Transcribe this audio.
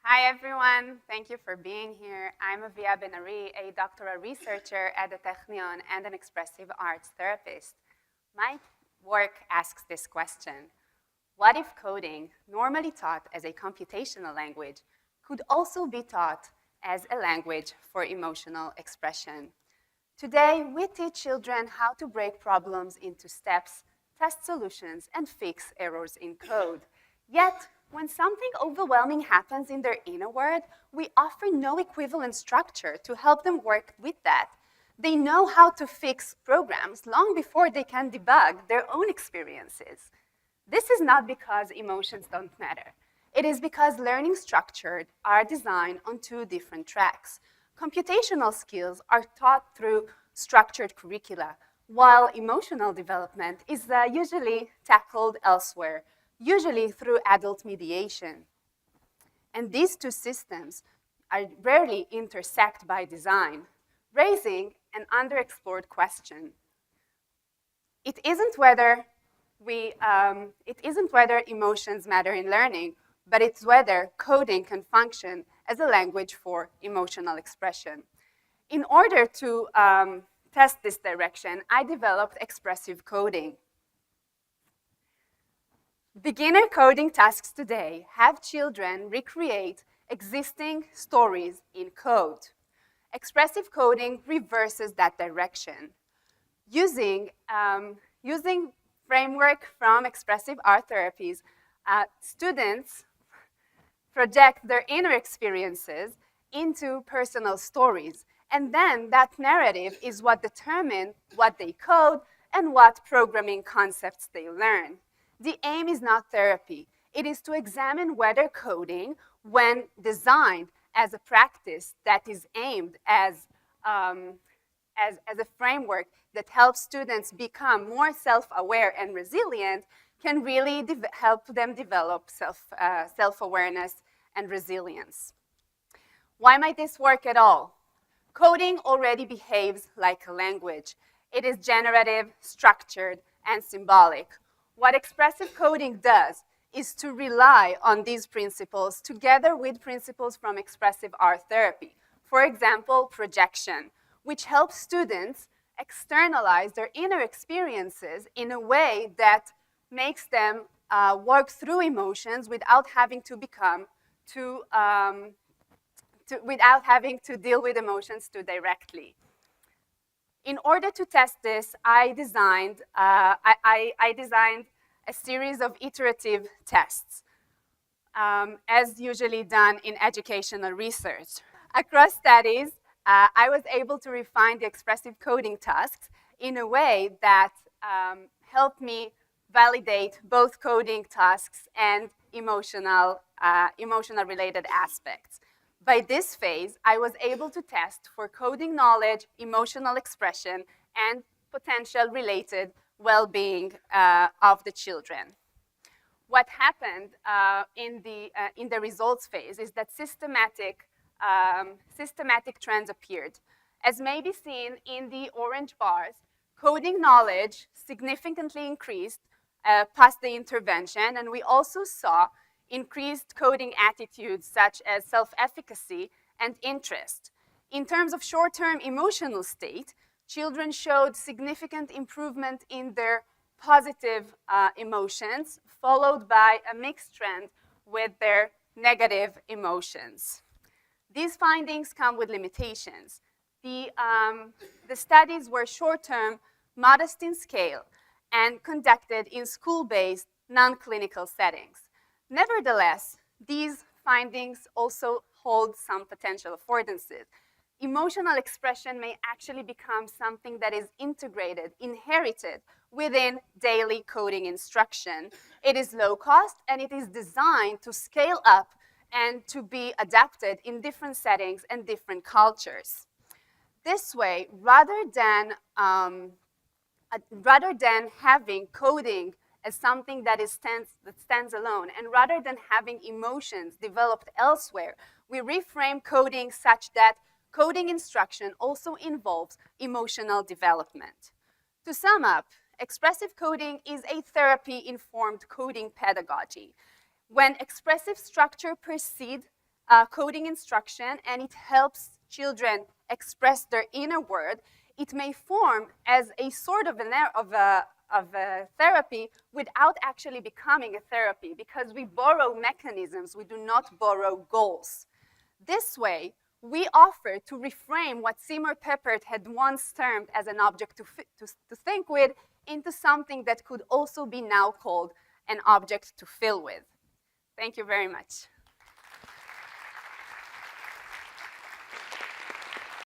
Hi, everyone. Thank you for being here. I'm Avia Ben-Ari, a doctoral researcher at the Technion and an expressive arts therapist. My work asks this question: what if coding, normally taught as a computational language, could also be taught as a language for emotional expression? Today, we teach children how to break problems into steps, test solutions, and fix errors in code. Yet, when something overwhelming happens in their inner world, we offer no equivalent structure to help them work with that. They know how to fix programs long before they can debug their own experiences. This is not because emotions don't matter. It is because learning structures are designed on two different tracks. Computational skills are taught through structured curricula, while emotional development is usually tackled elsewhere, usually through adult mediation. And these two systems are rarely intersect by design, raising an underexplored question. It isn't whether emotions matter in learning, but it's whether coding can function as a language for emotional expression. In order to test this direction, I developed expressive coding. Beginner coding tasks today have children recreate existing stories in code. Expressive coding reverses that direction. Using framework from expressive art therapies, students project their inner experiences into personal stories. And then that narrative is what determines what they code and what programming concepts they learn. The aim is not therapy. It is to examine whether coding, when designed as a practice that is aimed as a framework that helps students become more self-aware and resilient, can really help them develop self-awareness and resilience. Why might this work at all? Coding already behaves like a language. It is generative, structured, and symbolic. What expressive coding does is to rely on these principles together with principles from expressive art therapy. For example, projection, which helps students externalize their inner experiences in a way that makes them work through emotions without having to deal with emotions too directly. In order to test this, I designed a series of iterative tests, as usually done in educational research. Across studies, I was able to refine the expressive coding tasks in a way that helped me validate both coding tasks and emotional-related aspects. By this phase, I was able to test for coding knowledge, emotional expression, and potential related well-being of the children. What happened in the results phase is that systematic trends appeared. As may be seen in the orange bars, coding knowledge significantly increased past the intervention, and we also saw increased coding attitudes such as self-efficacy and interest. In terms of short-term emotional state, children showed significant improvement in their positive emotions, followed by a mixed trend with their negative emotions. These findings come with limitations. The studies were short-term, modest in scale, and conducted in school-based, non-clinical settings. Nevertheless, these findings also hold some potential affordances. Emotional expression may actually become something that is integrated, inherited within daily coding instruction. It is low cost, and it is designed to scale up and to be adapted in different settings and different cultures. This way, rather than having coding as something that stands alone, and rather than having emotions developed elsewhere, we reframe coding such that coding instruction also involves emotional development. To sum up, expressive coding is a therapy-informed coding pedagogy. When expressive structure precedes coding instruction and it helps children express their inner world, it may form as a sort of a therapy without actually becoming a therapy, because we borrow mechanisms, we do not borrow goals. This way, we offer to reframe what Seymour Papert had once termed as an object to think with into something that could also be now called an object to feel with. Thank you very much.